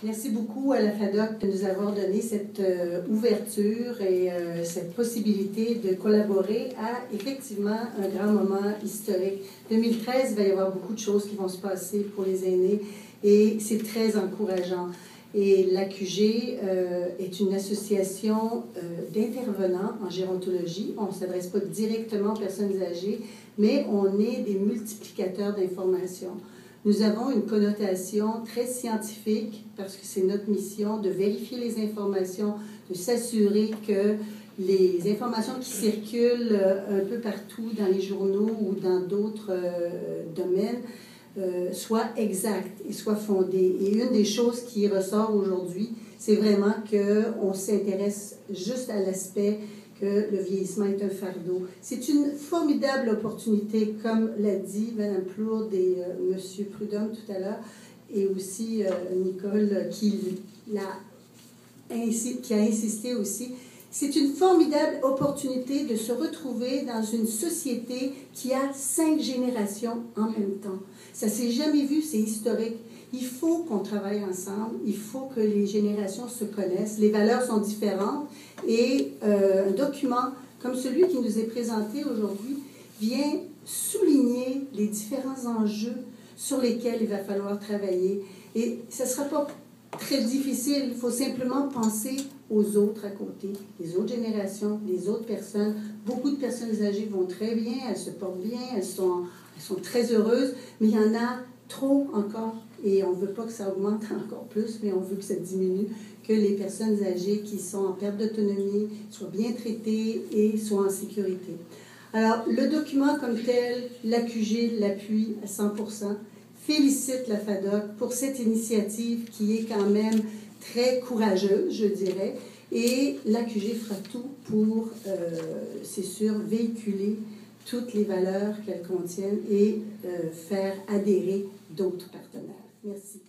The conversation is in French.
Merci beaucoup à la FADOC de nous avoir donné cette ouverture et cette possibilité de collaborer à effectivement un grand moment historique. 2013, il va y avoir beaucoup de choses qui vont se passer pour les aînés et c'est très encourageant. Et l'AQG est une association d'intervenants en gérontologie. On ne s'adresse pas directement aux personnes âgées, mais on est des multiplicateurs d'informations. Nous avons une connotation très scientifique parce que c'est notre mission de vérifier les informations, de s'assurer que les informations qui circulent un peu partout dans les journaux ou dans d'autres domaines soient exactes et soient fondées. Et une des choses qui ressort aujourd'hui, c'est vraiment qu'on s'intéresse juste à l'aspect que le vieillissement est un fardeau. C'est une formidable opportunité, comme l'a dit Mme Plourde et M. Prudhomme tout à l'heure, et aussi Nicole qui a insisté aussi. C'est une formidable opportunité de se retrouver dans une société qui a 5 générations en même temps. Ça ne s'est jamais vu, c'est historique. Il faut qu'on travaille ensemble, il faut que les générations se connaissent, les valeurs sont différentes et un document comme celui qui nous est présenté aujourd'hui vient souligner les différents enjeux sur lesquels il va falloir travailler. Et ça ne sera pas très difficile, il faut simplement penser aux autres à côté, les autres générations, les autres personnes. Beaucoup de personnes âgées vont très bien, elles se portent bien, elles sont très heureuses, mais il y en a trop encore. Et on ne veut pas que ça augmente encore plus, mais on veut que ça diminue, que les personnes âgées qui sont en perte d'autonomie soient bien traitées et soient en sécurité. Alors, le document comme tel, l'AQG l'appuie à 100%, félicite la FADOC pour cette initiative qui est quand même très courageuse, je dirais, et l'AQG fera tout pour, c'est sûr, véhiculer toutes les valeurs qu'elles contiennent et faire adhérer d'autres partenaires. Merci.